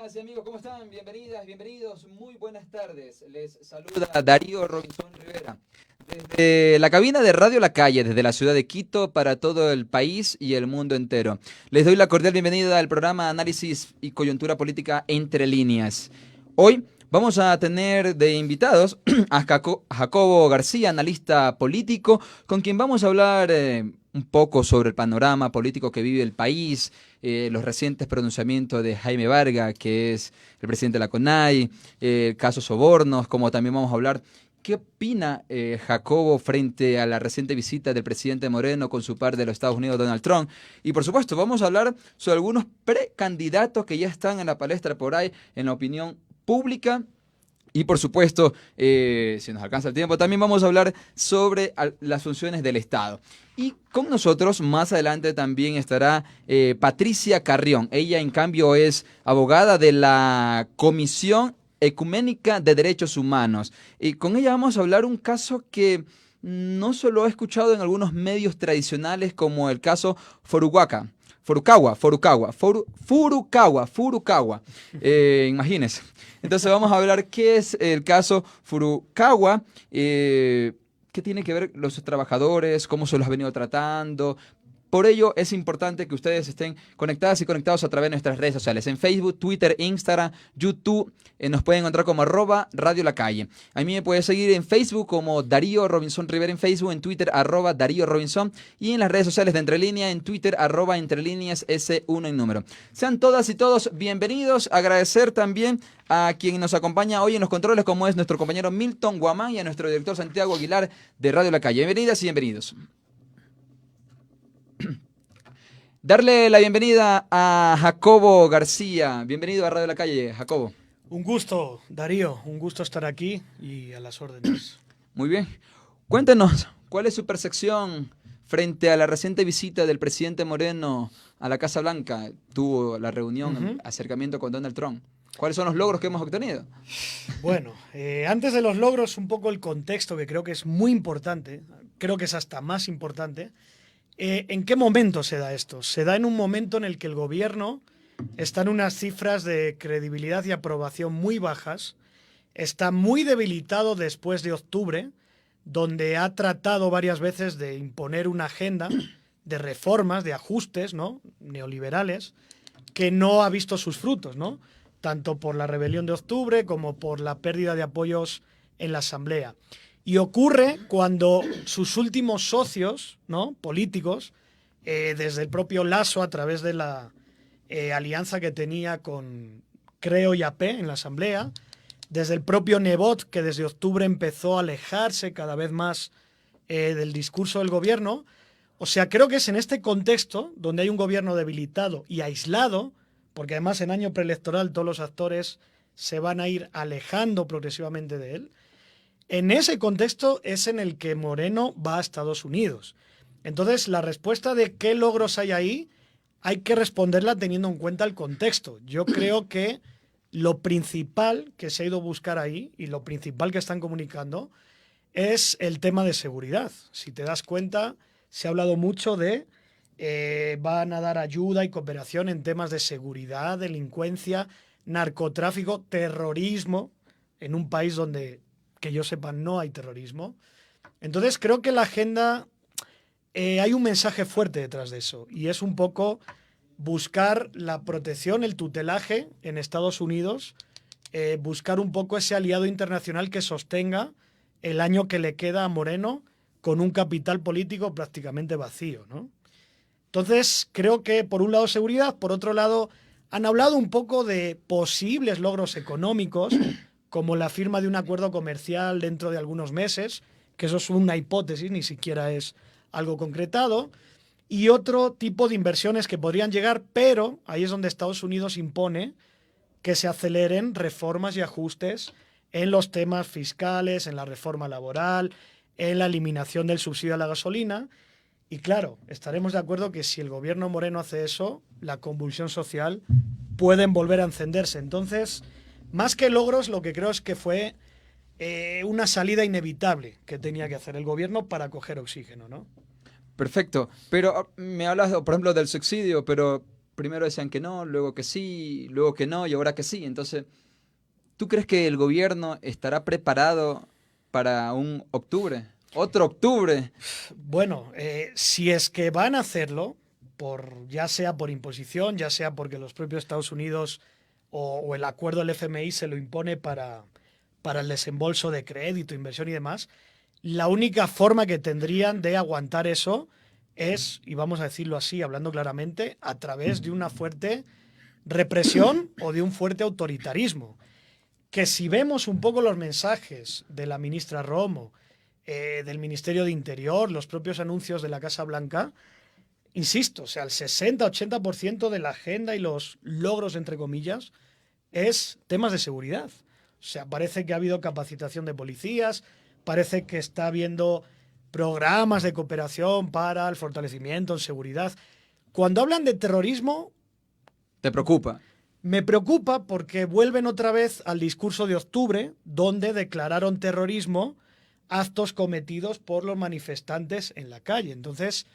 Gracias amigos, ¿cómo están? Bienvenidas, bienvenidos, muy buenas tardes. Les saluda Darío Robinson Rivera. Desde la cabina de Radio La Calle, desde la ciudad de Quito, para todo el país y el mundo entero. Les doy la cordial bienvenida al programa Análisis y Coyuntura Política Entre Líneas. Hoy vamos a tener de invitados a Jacobo García, analista político, con quien vamos a hablar un poco sobre el panorama político que vive el país, los recientes pronunciamientos de Jaime Vargas, que es el presidente de la CONAI, el caso Sobornos, como también vamos a hablar. ¿Qué opina Jacobo frente a la reciente visita del presidente Moreno con su par de los Estados Unidos, Donald Trump? Y por supuesto, vamos a hablar sobre algunos precandidatos que ya están en la palestra por ahí, en la opinión pública. Y por supuesto, si nos alcanza el tiempo, también vamos a hablar sobre las funciones del Estado. Y con nosotros más adelante también estará Patricia Carrión. Ella, en cambio, es abogada de la Comisión Ecuménica de Derechos Humanos. Y con ella vamos a hablar un caso que no solo he escuchado en algunos medios tradicionales, como el caso Furukawa. Imagínense. Entonces vamos a hablar qué es el caso Furukawa, qué tiene que ver los trabajadores, cómo se los ha venido tratando. Por ello es importante que ustedes estén conectadas y conectados a través de nuestras redes sociales. En Facebook, Twitter, Instagram, YouTube, nos pueden encontrar como @Radio La Calle. A mí me puede seguir en Facebook como Darío Robinson Rivera en Facebook, en Twitter @Darío Robinson y en las redes sociales de Entre Líneas, en Twitter @Entrelíneas S1 en número. Sean todas y todos bienvenidos. Agradecer también a quien nos acompaña hoy en los controles, como es nuestro compañero Milton Guamán y a nuestro director Santiago Aguilar de Radio La Calle. Bienvenidas y bienvenidos. Darle la bienvenida a Jacobo García. Bienvenido a Radio La Calle, Jacobo. Un gusto, Darío, un gusto estar aquí y a las órdenes. Muy bien. Cuéntenos, ¿cuál es su percepción frente a la reciente visita del presidente Moreno a la Casa Blanca? Tuvo la reunión, acercamiento con Donald Trump. ¿Cuáles son los logros que hemos obtenido? Bueno, antes de los logros, un poco el contexto, que creo que es muy importante, creo que es hasta más importante. ¿En qué momento se da esto? Se da en un momento en el que el gobierno está en unas cifras de credibilidad y aprobación muy bajas, está muy debilitado después de octubre, donde ha tratado varias veces de imponer una agenda de reformas, de ajustes, ¿no?, neoliberales, que no ha visto sus frutos, ¿no?, tanto por la rebelión de octubre como por la pérdida de apoyos en la Asamblea. Y ocurre cuando sus últimos socios, ¿no?, políticos, desde el propio Lasso, a través de la alianza que tenía con Creo y AP en la Asamblea, desde el propio Nebot, que desde octubre empezó a alejarse cada vez más del discurso del gobierno. O sea, creo que es en este contexto, donde hay un gobierno debilitado y aislado, porque además en año preelectoral todos los actores se van a ir alejando progresivamente de él. En ese contexto es en el que Moreno va a Estados Unidos. Entonces, la respuesta de qué logros hay ahí, hay que responderla teniendo en cuenta el contexto. Yo creo que lo principal que se ha ido a buscar ahí y lo principal que están comunicando es el tema de seguridad. Si te das cuenta, se ha hablado mucho de van a dar ayuda y cooperación en temas de seguridad, delincuencia, narcotráfico, terrorismo, en un país donde, que yo sepa, no hay terrorismo. Entonces creo que la agenda, hay un mensaje fuerte detrás de eso, y es un poco buscar la protección, el tutelaje en Estados Unidos, buscar un poco ese aliado internacional que sostenga el año que le queda a Moreno con un capital político prácticamente vacío, ¿no? Entonces creo que por un lado seguridad, por otro lado han hablado un poco de posibles logros económicos, como la firma de un acuerdo comercial dentro de algunos meses, que eso es una hipótesis, ni siquiera es algo concretado, y otro tipo de inversiones que podrían llegar, pero ahí es donde Estados Unidos impone que se aceleren reformas y ajustes en los temas fiscales, en la reforma laboral, en la eliminación del subsidio a la gasolina. Y claro, estaremos de acuerdo que si el gobierno Moreno hace eso, la convulsión social puede volver a encenderse. Entonces, más que logros, lo que creo es que fue una salida inevitable que tenía que hacer el gobierno para coger oxígeno, ¿no? Perfecto. Pero me hablas, por ejemplo, del subsidio, pero primero decían que no, luego que sí, luego que no y ahora que sí. Entonces, ¿tú crees que el gobierno estará preparado para un octubre? Otro octubre. Bueno, si es que van a hacerlo, ya sea por imposición, ya sea porque los propios Estados Unidos o el acuerdo del FMI se lo impone para el desembolso de crédito, inversión y demás, la única forma que tendrían de aguantar eso es, y vamos a decirlo así, hablando claramente, a través de una fuerte represión o de un fuerte autoritarismo. Que si vemos un poco los mensajes de la ministra Romo, del Ministerio de Interior, los propios anuncios de la Casa Blanca, insisto, o sea, el 60-80% de la agenda y los logros, entre comillas, es temas de seguridad. O sea, parece que ha habido capacitación de policías, parece que está habiendo programas de cooperación para el fortalecimiento en seguridad. Cuando hablan de terrorismo, ¿Te preocupa? me preocupa porque vuelven otra vez al discurso de octubre, donde declararon terrorismo actos cometidos por los manifestantes en la calle. Entonces,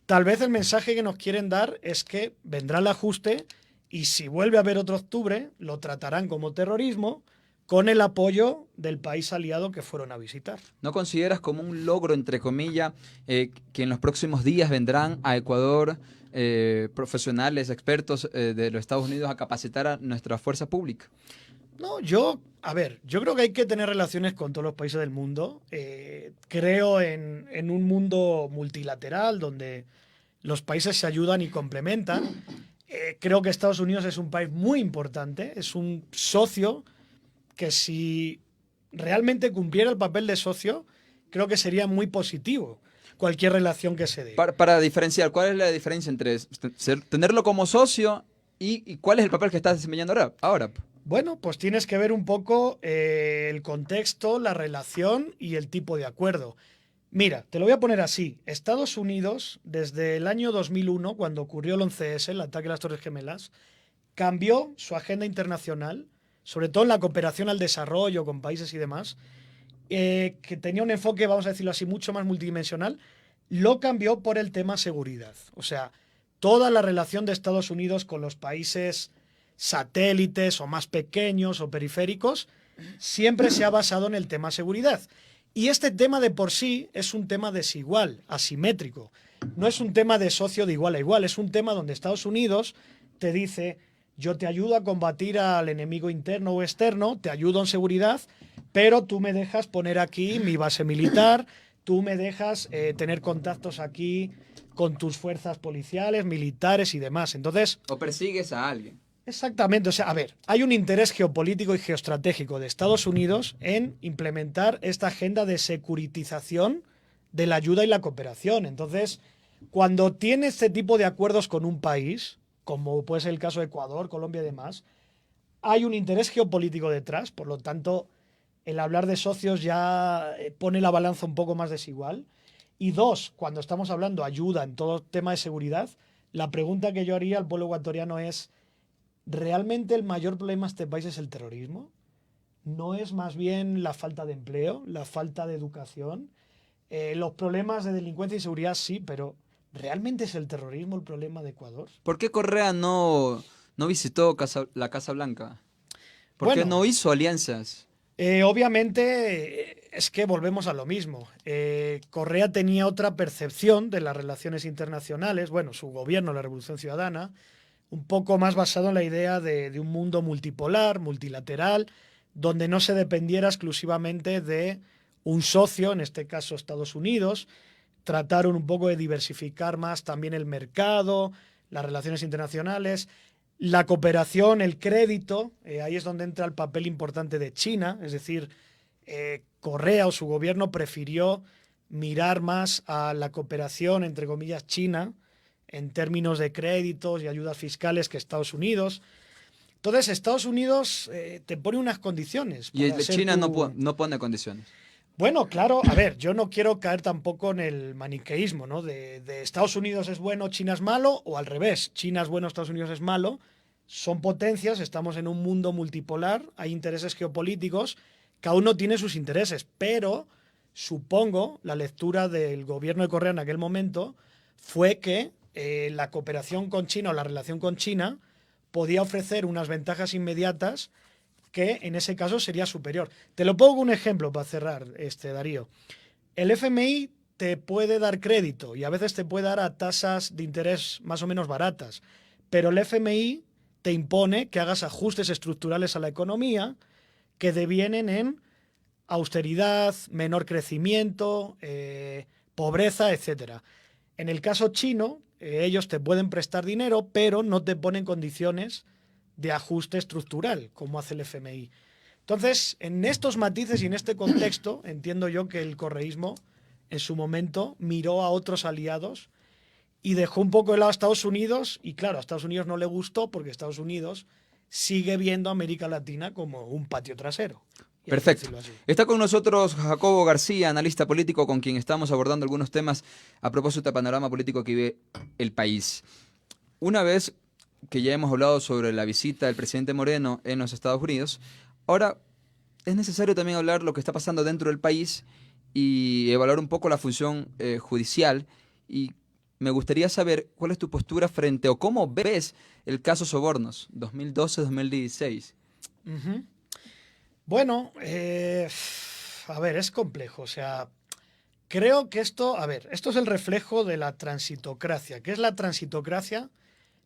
tal vez el mensaje que nos quieren dar es que vendrá el ajuste y si vuelve a haber otro octubre, lo tratarán como terrorismo con el apoyo del país aliado que fueron a visitar. ¿No consideras como un logro, entre comillas, que en los próximos días vendrán a Ecuador profesionales, expertos de los Estados Unidos a capacitar a nuestra fuerza pública? No, yo creo que hay que tener relaciones con todos los países del mundo. Creo en un mundo multilateral donde los países se ayudan y complementan. Creo que Estados Unidos es un país muy importante, es un socio que si realmente cumpliera el papel de socio, creo que sería muy positivo cualquier relación que se dé. Para diferenciar, ¿cuál es la diferencia entre tenerlo como socio y cuál es el papel que estás desempeñando ahora? Bueno, pues tienes que ver un poco el contexto, la relación y el tipo de acuerdo. Mira, te lo voy a poner así. Estados Unidos, desde el año 2001, cuando ocurrió el 11S, el ataque a las Torres Gemelas, cambió su agenda internacional, sobre todo en la cooperación al desarrollo con países y demás, que tenía un enfoque, vamos a decirlo así, mucho más multidimensional, lo cambió por el tema seguridad. O sea, toda la relación de Estados Unidos con los países satélites o más pequeños o periféricos siempre se ha basado en el tema seguridad. Y este tema de por sí es un tema desigual, asimétrico. No es un tema de socio de igual a igual, es un tema donde Estados Unidos te dice: yo te ayudo a combatir al enemigo interno o externo, te ayudo en seguridad, pero tú me dejas poner aquí mi base militar, tú me dejas tener contactos aquí con tus fuerzas policiales, militares y demás. Entonces, ¿O persigues a alguien? exactamente, o sea, a ver, hay un interés geopolítico y geoestratégico de Estados Unidos en implementar esta agenda de securitización de la ayuda y la cooperación. Entonces, cuando tiene este tipo de acuerdos con un país, como puede ser el caso de Ecuador, Colombia y demás, hay un interés geopolítico detrás, por lo tanto, el hablar de socios ya pone la balanza un poco más desigual. Y dos, cuando estamos hablando ayuda en todo tema de seguridad, la pregunta que yo haría al pueblo ecuatoriano es: ¿realmente el mayor problema de este país es el terrorismo? ¿No es más bien la falta de empleo, la falta de educación? Los problemas de delincuencia y seguridad sí, pero ¿realmente es el terrorismo el problema de Ecuador? ¿Por qué Correa no visitó la Casa Blanca? ¿Por qué Bueno, no hizo alianzas? obviamente es que volvemos a lo mismo. Correa tenía otra percepción de las relaciones internacionales, bueno, su gobierno, la Revolución Ciudadana, un poco más basado en la idea de un mundo multipolar, multilateral, donde no se dependiera exclusivamente de un socio, en este caso Estados Unidos. Trataron un poco de diversificar más también el mercado, las relaciones internacionales, la cooperación, el crédito. Ahí es donde entra el papel importante de China, es decir, Correa o su gobierno prefirió mirar más a la cooperación, entre comillas, China, en términos de créditos y ayudas fiscales que Estados Unidos. Entonces, Estados Unidos te pone unas condiciones. Y Para ser China tu... no pone condiciones. Bueno, claro, a ver, yo no quiero caer tampoco en el maniqueísmo, ¿no? De Estados Unidos es bueno, China es malo, o al revés, China es bueno, Estados Unidos es malo. Son potencias, estamos en un mundo multipolar, hay intereses geopolíticos, cada uno tiene sus intereses, pero supongo la lectura del gobierno de Correa en aquel momento fue que la cooperación con China o la relación con China podía ofrecer unas ventajas inmediatas que en ese caso sería superior. Te lo pongo un ejemplo para cerrar, Darío. El FMI te puede dar crédito y a veces te puede dar a tasas de interés más o menos baratas, pero el FMI te impone que hagas ajustes estructurales a la economía que devienen en austeridad, menor crecimiento, pobreza, etcétera. En el caso chino, ellos te pueden prestar dinero, pero no te ponen condiciones de ajuste estructural, como hace el FMI. Entonces, en estos matices y en este contexto, entiendo yo que el correísmo, en su momento, miró a otros aliados y dejó un poco de lado a Estados Unidos, y claro, a Estados Unidos no le gustó porque Estados Unidos sigue viendo a América Latina como un patio trasero. Perfecto. Está con nosotros Jacobo García, analista político, con quien estamos abordando algunos temas a propósito del panorama político que vive el país. Una vez que ya hemos hablado sobre la visita del presidente Moreno en los Estados Unidos, ahora es necesario también hablar lo que está pasando dentro del país y evaluar un poco la función judicial. Y me gustaría saber cuál es tu postura frente o cómo ves el caso Sobornos 2012-2016. Uh-huh. Bueno, a ver, es complejo. O sea, creo que esto es el reflejo de la transitocracia. ¿Qué es la transitocracia?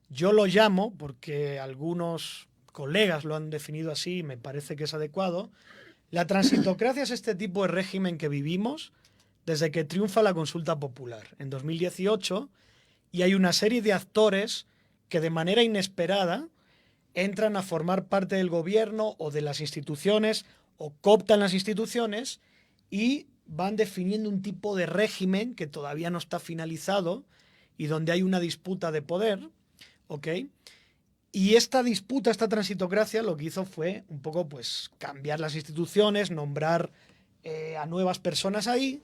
Yo lo llamo, porque algunos colegas lo han definido así y me parece que es adecuado. La transitocracia es este tipo de régimen que vivimos desde que triunfa la consulta popular en 2018 y hay una serie de actores que de manera inesperada entran a formar parte del gobierno o de las instituciones o cooptan las instituciones y van definiendo un tipo de régimen que todavía no está finalizado y donde hay una disputa de poder, ¿ok? Y esta disputa, esta transitocracia, lo que hizo fue un poco pues cambiar las instituciones, nombrar a nuevas personas ahí.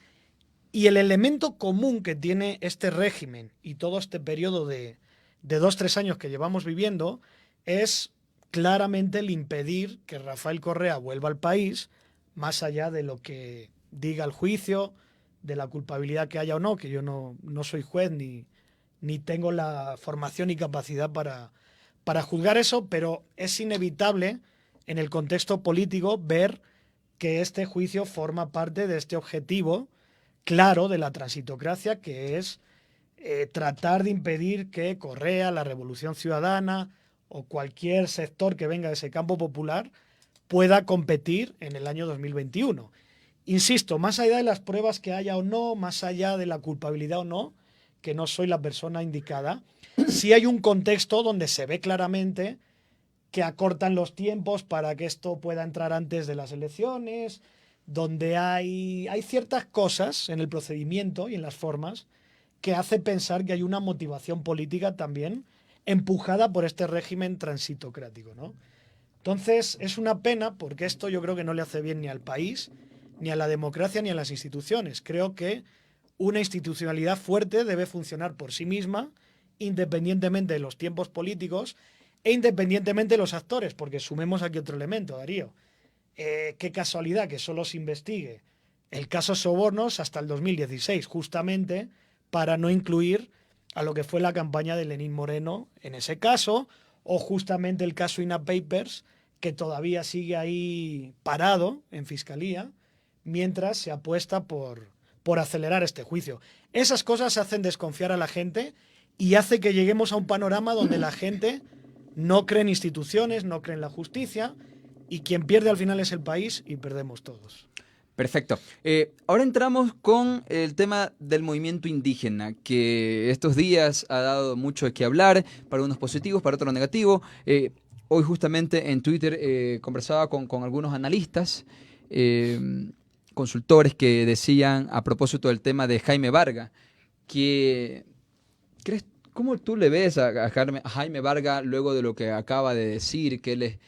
Y el elemento común que tiene este régimen y todo este periodo de 2-3 años que llevamos viviendo es claramente el impedir que Rafael Correa vuelva al país, más allá de lo que diga el juicio, de la culpabilidad que haya o no, que yo no soy juez ni tengo la formación y capacidad para juzgar eso, pero es inevitable en el contexto político ver que este juicio forma parte de este objetivo claro de la transitocracia, que es tratar de impedir que Correa, la Revolución Ciudadana o cualquier sector que venga de ese campo popular pueda competir en el año 2021. Insisto, más allá de las pruebas que haya o no, más allá de la culpabilidad o no, que no soy la persona indicada, sí hay un contexto donde se ve claramente que acortan los tiempos para que esto pueda entrar antes de las elecciones, donde hay ciertas cosas en el procedimiento y en las formas que hace pensar que hay una motivación política también empujada por este régimen transitocrático, ¿no? Entonces es una pena porque esto yo creo que no le hace bien ni al país, ni a la democracia, ni a las instituciones. Creo que una institucionalidad fuerte debe funcionar por sí misma, independientemente de los tiempos políticos e independientemente de los actores, porque sumemos aquí otro elemento, Darío. Qué casualidad que solo se investigue el caso Sobornos hasta el 2016, justamente para no incluir a lo que fue la campaña de Lenín Moreno en ese caso, o justamente el caso INA Papers, que todavía sigue ahí parado en fiscalía, mientras se apuesta por acelerar este juicio. Esas cosas hacen desconfiar a la gente y hace que lleguemos a un panorama donde la gente no cree en instituciones, no cree en la justicia, y quien pierde al final es el país y perdemos todos. Perfecto. Ahora entramos con el tema del movimiento indígena, que estos días ha dado mucho de qué hablar, para unos positivos, para otros negativos. Hoy justamente en Twitter conversaba con algunos analistas, consultores que decían a propósito del tema de Jaime Varga, que ¿cómo tú le ves a Jaime Varga luego de lo que acaba de decir, que él es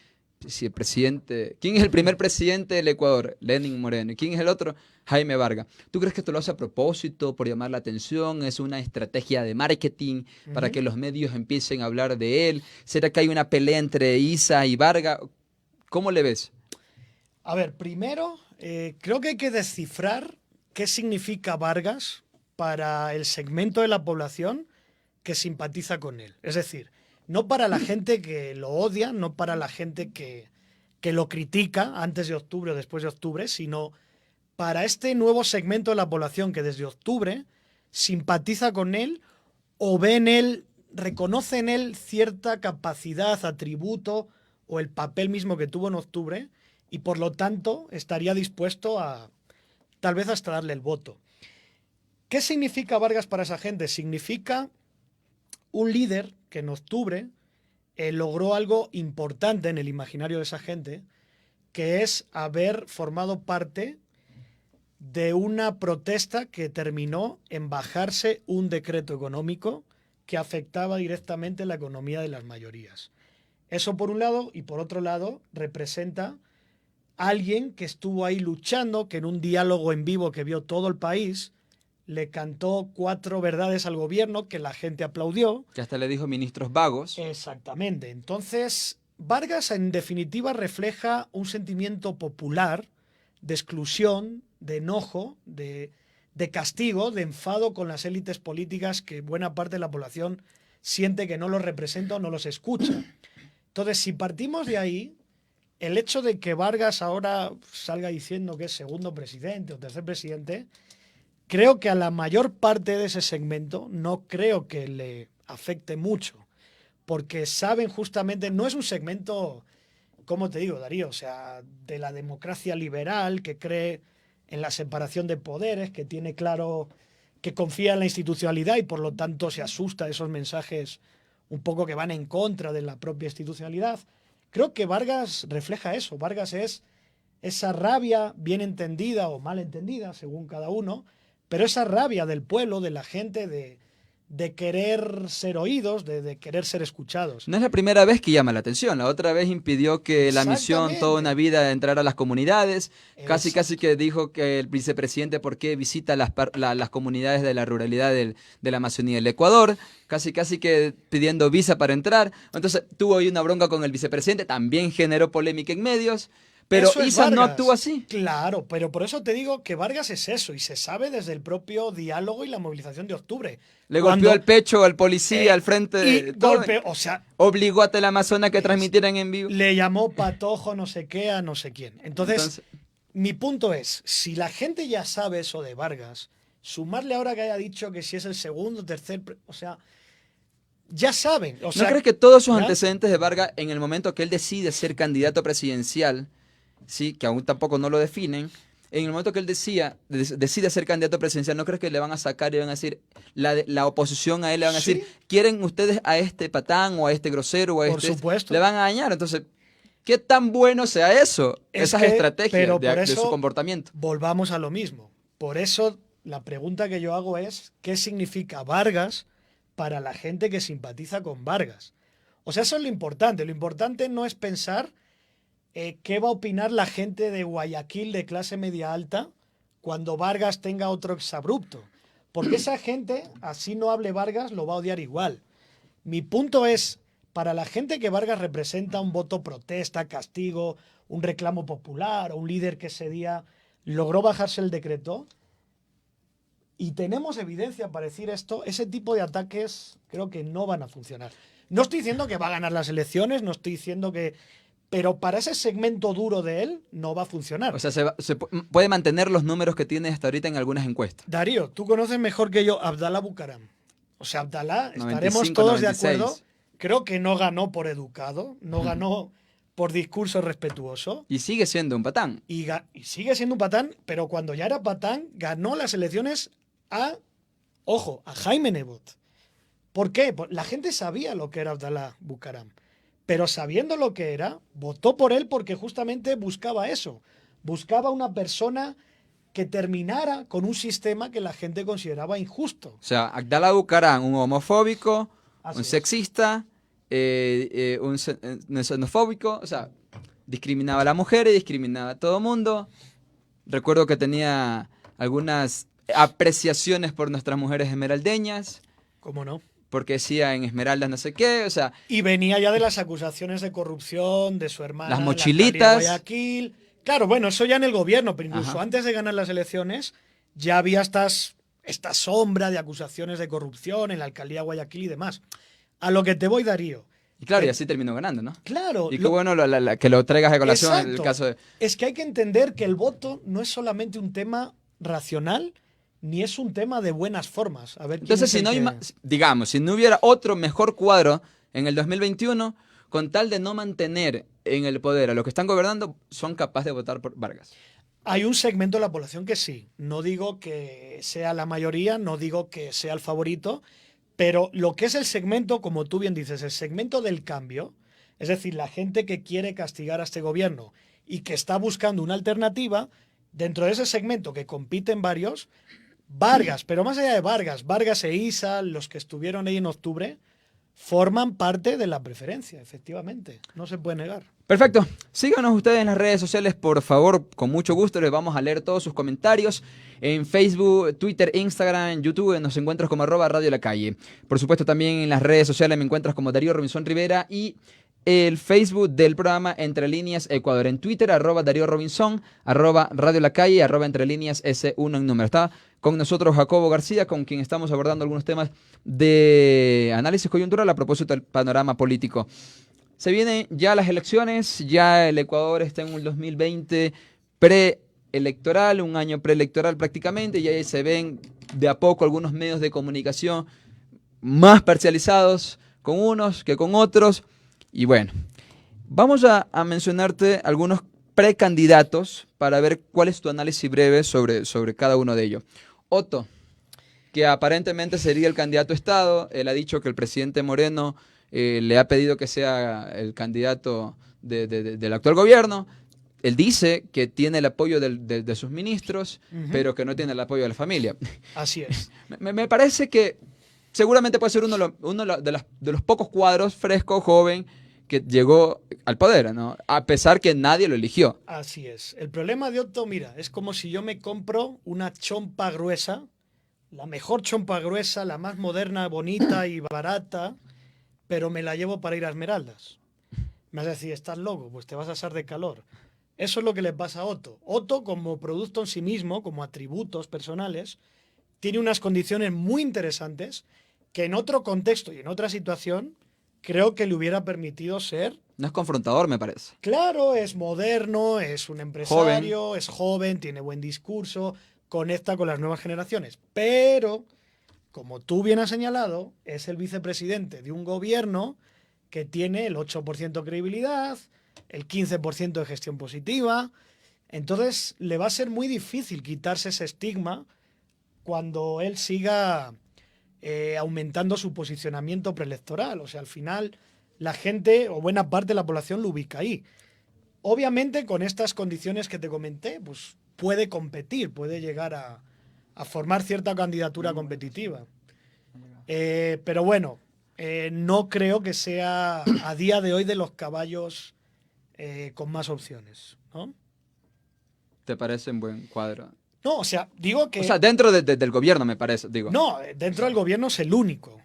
si el presidente? ¿Quién es el primer presidente del Ecuador? Lenín Moreno. ¿Y quién es el otro? Jaime Varga. ¿Tú crees que esto lo hace a propósito, por llamar la atención? ¿Es una estrategia de marketing para que los medios empiecen a hablar de él? ¿Será que hay una pelea entre Issa y Varga? ¿Cómo le ves? A ver, primero, creo que hay que descifrar qué significa Vargas para el segmento de la población que simpatiza con él. Es decir, no para la gente que lo odia, no para la gente que lo critica antes de octubre o después de octubre, sino para este nuevo segmento de la población que desde octubre simpatiza con él o ve en él, reconoce en él cierta capacidad, atributo o el papel mismo que tuvo en octubre y por lo tanto estaría dispuesto a tal vez hasta darle el voto. ¿Qué significa Vargas para esa gente? Significa un líder que en octubre logró algo importante en el imaginario de esa gente, que es haber formado parte de una protesta que terminó en bajarse un decreto económico que afectaba directamente la economía de las mayorías. Eso por un lado, y por otro lado representa a alguien que estuvo ahí luchando, que en un diálogo en vivo que vio todo el país, le cantó 4 verdades al gobierno que la gente aplaudió. Que hasta le dijo ministros vagos. Exactamente. Entonces, Vargas en definitiva refleja un sentimiento popular de exclusión, de enojo, de castigo, de enfado con las élites políticas que buena parte de la población siente que no los representa o no los escucha. Entonces, si partimos de ahí, el hecho de que Vargas ahora salga diciendo que es segundo presidente o tercer presidente, creo que a la mayor parte de ese segmento no creo que le afecte mucho, porque saben justamente, no es un segmento, ¿cómo te digo, Darío? O sea, de la democracia liberal que cree en la separación de poderes, que tiene claro que confía en la institucionalidad y por lo tanto se asusta de esos mensajes un poco que van en contra de la propia institucionalidad. Creo que Vargas refleja eso. Vargas es esa rabia bien entendida o mal entendida, según cada uno, pero esa rabia del pueblo, de la gente, de querer ser oídos, de querer ser escuchados. No es la primera vez que llama la atención. La otra vez impidió que la misión toda una vida entrara a las comunidades. Casi que dijo que el vicepresidente por qué visita las comunidades de la ruralidad de la Amazonía del Ecuador. Casi que pidiendo visa para entrar. Entonces tuvo ahí una bronca con el vicepresidente. También generó polémica en medios. Pero Issa no actúa así. Claro, pero por eso te digo que Vargas es eso, y se sabe desde el propio diálogo y la movilización de octubre. Le golpeó el pecho al policía al frente de todo. O sea, obligó a Teleamazona que transmitieran en vivo. Le llamó patojo no sé qué a no sé quién. Entonces, mi punto es, si la gente ya sabe eso de Vargas, sumarle ahora que haya dicho que si es el segundo, tercer, o sea, ya saben. O sea, ¿no crees que todos sus antecedentes de Vargas, en el momento que él decide ser candidato presidencial, sí, que aún tampoco no lo definen, en el momento que él decide ser candidato presidencial, ¿no crees que le van a sacar y van a decir, la oposición a él le van a decir, ¿quieren ustedes a este patán o a este grosero o a por supuesto. Le van a dañar? Entonces, ¿qué tan bueno sea eso? Esas estrategias de su comportamiento. Volvamos a lo mismo. Por eso, la pregunta que yo hago es, ¿qué significa Vargas para la gente que simpatiza con Vargas? O sea, eso es lo importante. Lo importante no es pensar qué va a opinar la gente de Guayaquil de clase media alta cuando Vargas tenga otro exabrupto. Porque esa gente, así no hable Vargas, lo va a odiar igual. Mi punto es, para la gente que Vargas representa un voto protesta, castigo, un reclamo popular o un líder que ese día logró bajarse el decreto, y tenemos evidencia para decir esto, ese tipo de ataques creo que no van a funcionar. No estoy diciendo que va a ganar las elecciones, no estoy diciendo que... Pero para ese segmento duro de él no va a funcionar. O sea, se puede mantener los números que tiene hasta ahorita en algunas encuestas. Darío, tú conoces mejor que yo a Abdalá Bucaram. O sea, Abdalá, 95, estaremos todos 96. de acuerdo. Creo que no ganó por educado, no ganó por discurso respetuoso. Y sigue siendo un patán. Y sigue siendo un patán, pero cuando ya era patán, ganó las elecciones a Jaime Nebot. ¿Por qué? La gente sabía lo que era Abdalá Bucaram. Pero sabiendo lo que era, votó por él porque justamente buscaba eso. Buscaba una persona que terminara con un sistema que la gente consideraba injusto. O sea, Abdalá Bucaram, un homofóbico, un sexista, un xenofóbico, o sea, discriminaba a la mujer y discriminaba a todo el mundo. Recuerdo que tenía algunas apreciaciones por nuestras mujeres esmeraldeñas. ¿Cómo no? Porque decía en Esmeraldas no sé qué, o sea... Y venía ya de las acusaciones de corrupción de su hermana. Las mochilitas. Guayaquil. Claro, bueno, eso ya en el gobierno, pero incluso antes de ganar las elecciones ya había estas esta sombra de acusaciones de corrupción en la alcaldía de Guayaquil y demás. A lo que te voy, Darío. Y claro, y así terminó ganando, ¿no? Claro. Y qué bueno que lo traigas a colación en el Exacto. caso de... Es que hay que entender que el voto no es solamente un tema racional, ni es un tema de buenas formas. A ver quién Entonces, es si el no hay que- digamos, si no hubiera otro mejor cuadro en el 2021, con tal de no mantener en el poder a los que están gobernando, son capaces de votar por Vargas. Hay un segmento de la población que sí. No digo que sea la mayoría, no digo que sea el favorito, pero lo que es el segmento, como tú bien dices, el segmento del cambio, es decir, la gente que quiere castigar a este gobierno y que está buscando una alternativa, dentro de ese segmento que compiten varios, Vargas, pero más allá de Vargas, Vargas e Isa, los que estuvieron ahí en octubre, forman parte de la preferencia, efectivamente. No se puede negar. Perfecto. Síganos ustedes en las redes sociales, por favor. Con mucho gusto les vamos a leer todos sus comentarios. En Facebook, Twitter, Instagram, YouTube nos encuentras como @Radio La Calle. Por supuesto, también en las redes sociales me encuentras como Darío Robinson Rivera y el Facebook del programa Entre Líneas Ecuador. En Twitter, @Darío Robinson, @Radio La Calle, @Entre Líneas S1 en número. Está con nosotros Jacobo García, con quien estamos abordando algunos temas de análisis coyuntural a propósito del panorama político. Se vienen ya las elecciones, ya el Ecuador está en un 2020 preelectoral, un año preelectoral prácticamente, y ahí se ven de a poco algunos medios de comunicación más parcializados con unos que con otros. Y bueno, vamos a mencionarte algunos precandidatos para ver cuál es tu análisis breve sobre cada uno de ellos. Otto, que aparentemente sería el candidato a Estado, él ha dicho que el presidente Moreno le ha pedido que sea el candidato del actual gobierno. Él dice que tiene el apoyo de sus ministros, pero que no tiene el apoyo de la familia. Así es. Me parece que seguramente puede ser uno de los pocos cuadros fresco, joven, que llegó al poder, ¿no? A pesar que nadie lo eligió. Así es. El problema de Otto, mira, es como si yo me compro una chompa gruesa, la mejor chompa gruesa, la más moderna, bonita y barata, pero me la llevo para ir a Esmeraldas. Me vas a decir, estás loco, pues te vas a asar de calor. Eso es lo que le pasa a Otto. Otto, como producto en sí mismo, como atributos personales, tiene unas condiciones muy interesantes que en otro contexto y en otra situación creo que le hubiera permitido ser. No es confrontador, me parece. Claro, es moderno, es un empresario, es joven, tiene buen discurso, conecta con las nuevas generaciones. Pero, como tú bien has señalado, es el vicepresidente de un gobierno que tiene el 8% de credibilidad, el 15% de gestión positiva. Entonces, le va a ser muy difícil quitarse ese estigma cuando él siga aumentando su posicionamiento preelectoral. O sea, al final la gente o buena parte de la población lo ubica ahí. Obviamente con estas condiciones que te comenté, pues puede competir, puede llegar a formar cierta candidatura competitiva. Pero bueno, no creo que sea a día de hoy de los caballos con más opciones, ¿no? ¿Te parece un buen cuadro? No, o sea, digo que... O sea, dentro del gobierno, me parece, digo. No, dentro del gobierno es el único.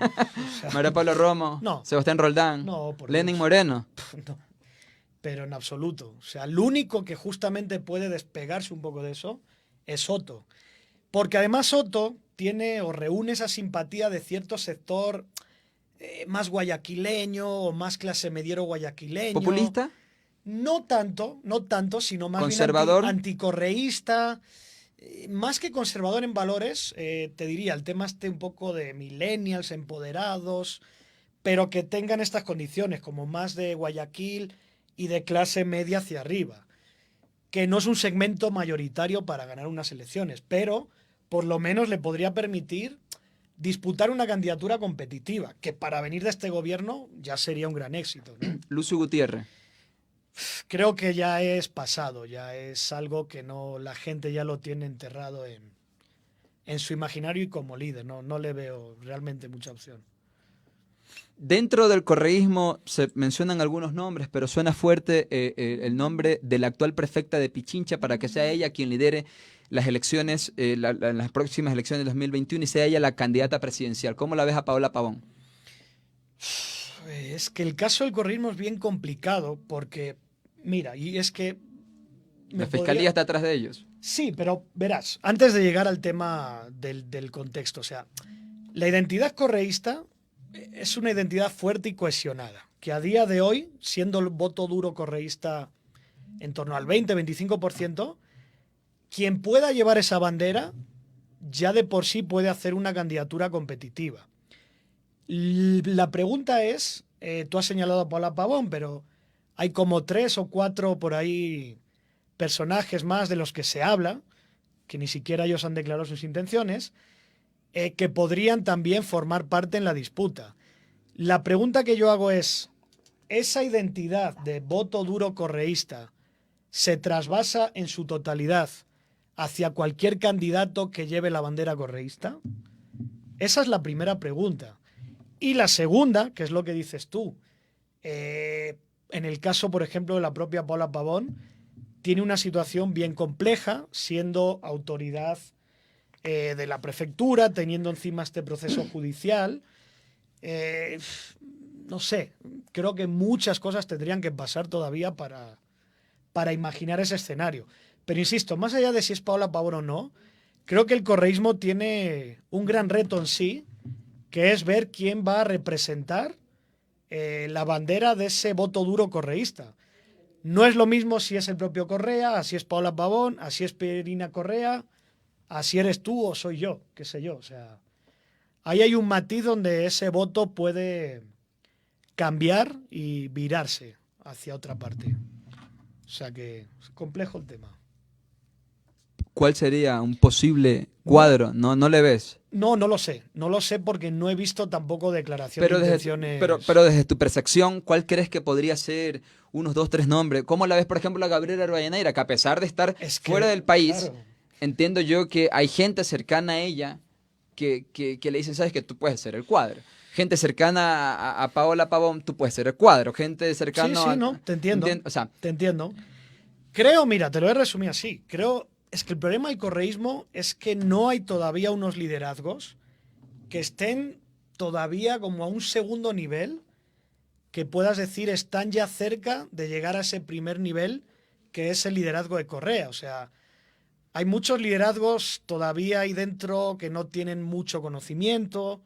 O sea, María Pablo Romo, no, Sebastián Roldán, no, por Lenin Dios. Moreno. No, pero en absoluto. O sea, el único que justamente puede despegarse un poco de eso es Soto. Porque además Soto tiene o reúne esa simpatía de cierto sector más guayaquileño o más clase mediero guayaquileño. ¿Populista? No tanto, no tanto, sino más ¿Conservador? bien anticorreísta. Más que conservador en valores, te diría, el tema este un poco de millennials empoderados, pero que tengan estas condiciones, como más de Guayaquil y de clase media hacia arriba, que no es un segmento mayoritario para ganar unas elecciones, pero por lo menos le podría permitir disputar una candidatura competitiva, que para venir de este gobierno ya sería un gran éxito, ¿no? Lucio Gutiérrez. Creo que ya es pasado, ya es algo que no la gente ya lo tiene enterrado en su imaginario y como líder, no le veo realmente mucha opción. Dentro del correísmo se mencionan algunos nombres, pero suena fuerte el nombre de la actual prefecta de Pichincha para que sea ella quien lidere las elecciones, las próximas elecciones de 2021 y sea ella la candidata presidencial. ¿Cómo la ves a Paola Pavón? Es que el caso del correísmo es bien complicado porque, mira, y es que La fiscalía está atrás de ellos. Sí, pero verás, antes de llegar al tema del contexto, o sea, la identidad correísta es una identidad fuerte y cohesionada, que a día de hoy, siendo el voto duro correísta en torno al 20-25%, quien pueda llevar esa bandera ya de por sí puede hacer una candidatura competitiva. La pregunta es, tú has señalado a Paula Pavón, pero hay como 3 o 4 por ahí personajes más de los que se habla, que ni siquiera ellos han declarado sus intenciones, que podrían también formar parte en la disputa. La pregunta que yo hago es, ¿esa identidad de voto duro correísta se trasvasa en su totalidad hacia cualquier candidato que lleve la bandera correísta? Esa es la primera pregunta. Y la segunda, que es lo que dices tú, en el caso, por ejemplo, de la propia Paula Pavón, tiene una situación bien compleja, siendo autoridad de la prefectura, teniendo encima este proceso judicial. No sé, creo que muchas cosas tendrían que pasar todavía para imaginar ese escenario. Pero insisto, más allá de si es Paula Pavón o no, creo que el correísmo tiene un gran reto en sí, que es ver quién va a representar la bandera de ese voto duro correísta. No es lo mismo si es el propio Correa, así es Paula Pavón, así es Pirina Correa, así eres tú o soy yo, qué sé yo. O sea, ahí hay un matiz donde ese voto puede cambiar y virarse hacia otra parte. O sea que es complejo el tema. ¿Cuál sería un posible cuadro? No, no le ves. No lo sé. No lo sé porque no he visto tampoco declaración Pero de desde, intenciones. pero desde tu percepción, ¿cuál crees que podría ser unos 2, 3 nombres? ¿Cómo la ves, por ejemplo, a Gabriela Rivadeneira? Que a pesar de estar Es que, fuera del país, claro. entiendo yo que hay gente cercana a ella que le dicen, sabes que tú puedes ser el cuadro. Gente cercana a Paola Pavón, tú puedes ser el cuadro. Gente Sí, cercana sí, a... no, te entiendo. O sea, Te entiendo. Creo, mira, te lo he resumido así. Creo, es que el problema del correísmo es que no hay todavía unos liderazgos que estén todavía como a un segundo nivel, que puedas decir están ya cerca de llegar a ese primer nivel que es el liderazgo de Correa. O sea, hay muchos liderazgos todavía ahí dentro que no tienen mucho conocimiento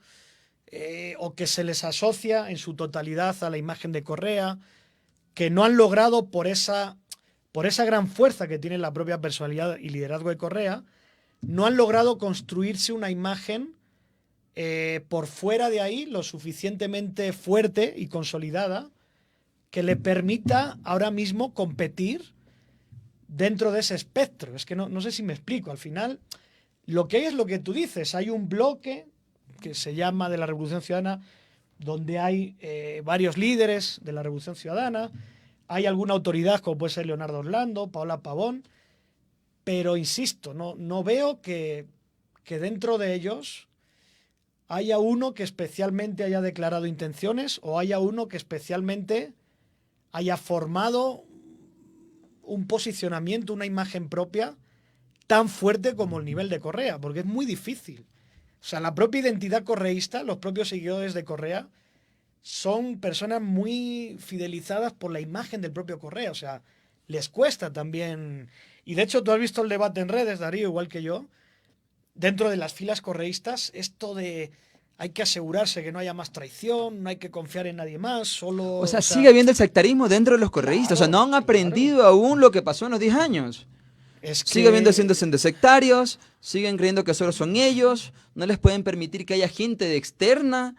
o que se les asocia en su totalidad a la imagen de Correa, que no han logrado por esa gran fuerza que tiene la propia personalidad y liderazgo de Correa, no han logrado construirse una imagen por fuera de ahí lo suficientemente fuerte y consolidada que le permita ahora mismo competir dentro de ese espectro. Es que no sé si me explico. Al final, lo que hay es lo que tú dices. Hay un bloque que se llama de la Revolución Ciudadana, donde hay varios líderes de la Revolución Ciudadana. Hay alguna autoridad, como puede ser Leonardo Orlando, Paola Pavón, pero insisto, no veo que dentro de ellos haya uno que especialmente haya declarado intenciones o haya uno que especialmente haya formado un posicionamiento, una imagen propia tan fuerte como el nivel de Correa, porque es muy difícil. O sea, la propia identidad correísta, los propios seguidores de Correa, son personas muy fidelizadas por la imagen del propio Correa. O sea, les cuesta también. Y de hecho, tú has visto el debate en redes, Darío, igual que yo. Dentro de las filas correístas, esto de hay que asegurarse que no haya más traición, no hay que confiar en nadie más, solo. o sea, O sigue sea, habiendo el sectarismo dentro de los correístas. O sea, no han aprendido aún lo que pasó en los 10 años. es Sigue habiendo siendo que. sectarios, siguen creyendo que solo son ellos, no les pueden permitir que haya gente de externa.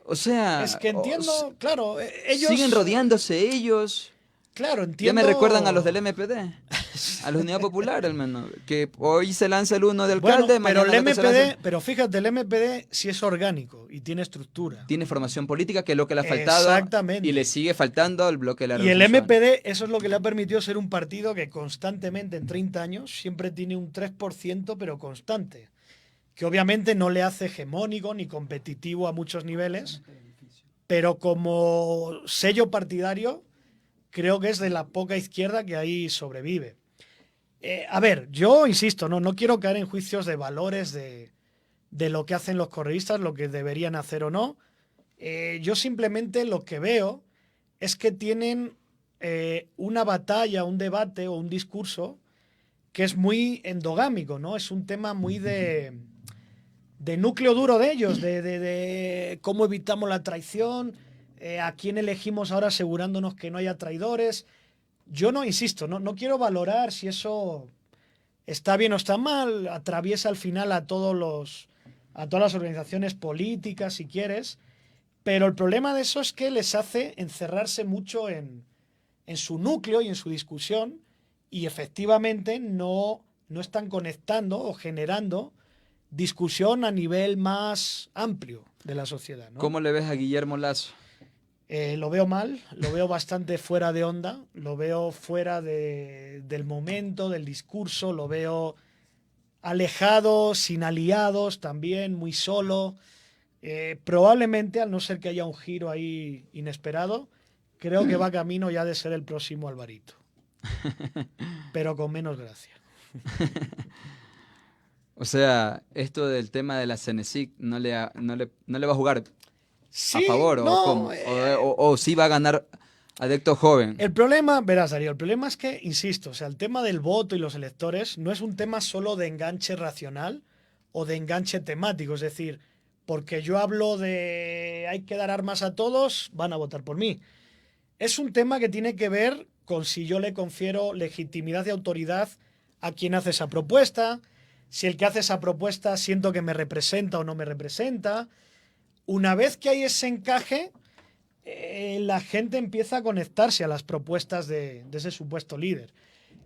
O Es sea, que entiendo, claro, siguen ellos. rodeándose ellos. Claro, Ya me recuerdan a los del entiendo. MPD, a los Unidad Popular al menos, que hoy se lanza el uno de Bueno, alcalde, pero mañana el el otro se lanza... MPD, pero fíjate, el MPD sí es orgánico y tiene estructura. Tiene formación política, que es lo que le ha faltado y le Exactamente. sigue faltando al bloque de la Y el Revolución Ciudadana. MPD, eso es lo que le ha permitido ser un partido que constantemente en 30 años siempre tiene un 3%, pero constante. Que obviamente no le hace hegemónico ni competitivo a muchos niveles, pero como sello partidario, creo que es de la poca izquierda que ahí sobrevive. A ver, yo insisto, no quiero caer en juicios de valores de lo que hacen los correístas, lo que deberían hacer o no. Yo simplemente lo que veo es que tienen una batalla, un debate o un discurso que es muy endogámico, ¿no? Es un tema muy de núcleo duro de ellos, de cómo evitamos la traición, a quién elegimos ahora asegurándonos que no haya traidores. Yo no, insisto, no quiero valorar si eso está bien o está mal, atraviesa al final a a todas las organizaciones políticas, si quieres, pero el problema de eso es que les hace encerrarse mucho en su núcleo y en su discusión y efectivamente no están conectando o generando discusión a nivel más amplio de la sociedad, ¿no? ¿Cómo le ves a Guillermo Lasso? Lo veo mal, lo veo bastante fuera de onda, lo veo fuera del momento, del discurso, lo veo alejado, sin aliados, también muy solo. Probablemente, al no ser que haya un giro ahí inesperado, creo que va camino ya de ser el próximo Alvarito. Pero con menos gracia. O sea, esto del tema de la Cenecic no le va a jugar a Sí, favor o no. cómo, o sí va a ganar adepto joven. El problema, verás, Darío, el problema es que, insisto, o sea, el tema del voto y los electores no es un tema solo de enganche racional o de enganche temático. Es decir, porque yo hablo de hay que dar armas a todos, van a votar por mí. Es un tema que tiene que ver con si yo le confiero legitimidad y autoridad a quien hace esa propuesta, si el que hace esa propuesta siento que me representa o no me representa. Una vez que hay ese encaje, la gente empieza a conectarse a las propuestas de ese supuesto líder.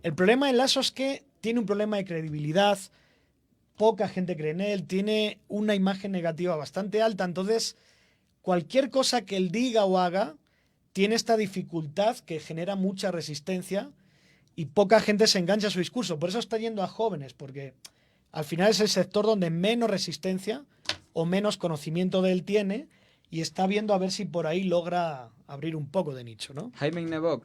El problema de Lasso es que tiene un problema de credibilidad, poca gente cree en él, tiene una imagen negativa bastante alta, entonces cualquier cosa que él diga o haga tiene esta dificultad que genera mucha resistencia y poca gente se engancha a su discurso. Por eso está yendo a jóvenes, porque al final es el sector donde menos resistencia o menos conocimiento de él tiene y está viendo a ver si por ahí logra abrir un poco de nicho, ¿no? Jaime Nebot.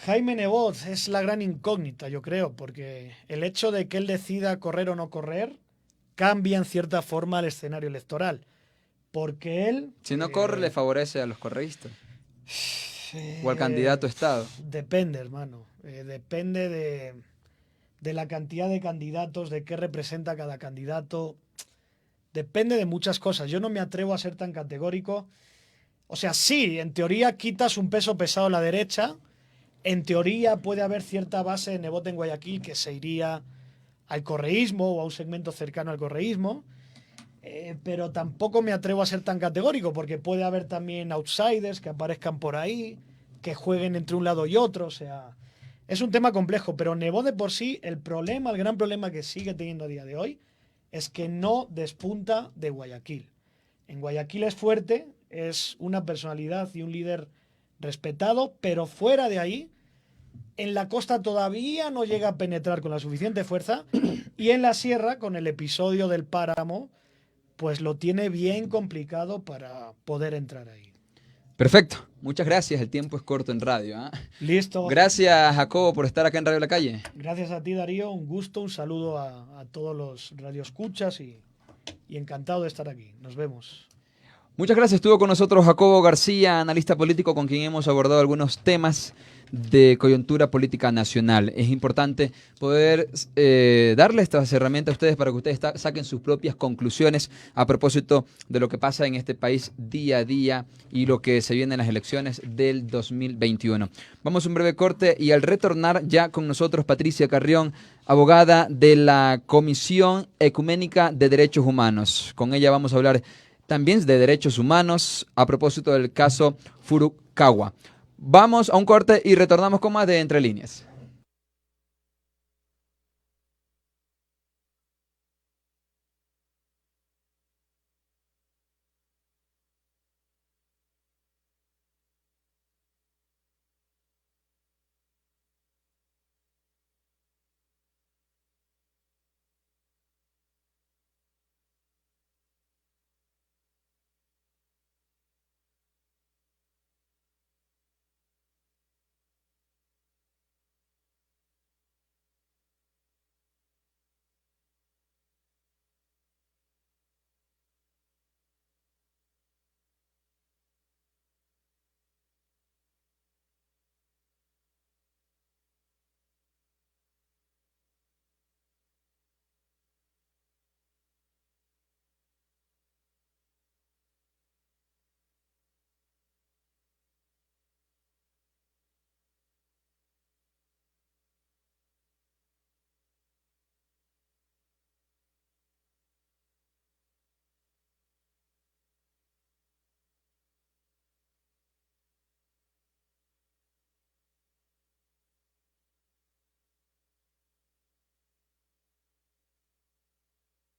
Jaime Nebot es la gran incógnita, yo creo, porque el hecho de que él decida correr o no correr cambia en cierta forma el escenario electoral. Porque él... Si no corre, le favorece a los correístas. O al candidato a Estado. Depende, hermano. Depende de la cantidad de candidatos, de qué representa cada candidato. Depende de muchas cosas. Yo no me atrevo a ser tan categórico. O sea, sí, en teoría quitas un peso pesado a la derecha. En teoría puede haber cierta base de Nebot en Guayaquil que se iría al correísmo o a un segmento cercano al correísmo. Pero tampoco me atrevo a ser tan categórico porque puede haber también outsiders que aparezcan por ahí, que jueguen entre un lado y otro. O sea, es un tema complejo. Pero Nebot de por sí, el gran problema que sigue teniendo a día de hoy es que no despunta de Guayaquil. En Guayaquil es fuerte, es una personalidad y un líder respetado, pero fuera de ahí, en la costa todavía no llega a penetrar con la suficiente fuerza y en la sierra, con el episodio del páramo, pues lo tiene bien complicado para poder entrar ahí. Perfecto. Muchas gracias. El tiempo es corto en radio. Listo. Gracias, Jacobo, por estar acá en Radio La Calle. Gracias a ti, Darío. Un gusto, un saludo a todos los radioescuchas y encantado de estar aquí. Nos vemos. Muchas gracias. Estuvo con nosotros Jacobo García, analista político, con quien hemos abordado algunos temas de coyuntura política nacional. Es importante poder darle estas herramientas a ustedes para que ustedes saquen sus propias conclusiones a propósito de lo que pasa en este país día a día y lo que se viene en las elecciones del 2021. Vamos a un breve corte y al retornar ya con nosotros Patricia Carrión, abogada de la Comisión Ecuménica de Derechos Humanos. Con ella vamos a hablar también de derechos humanos a propósito del caso Furukawa. Vamos a un corte y retornamos con más de Entre Líneas.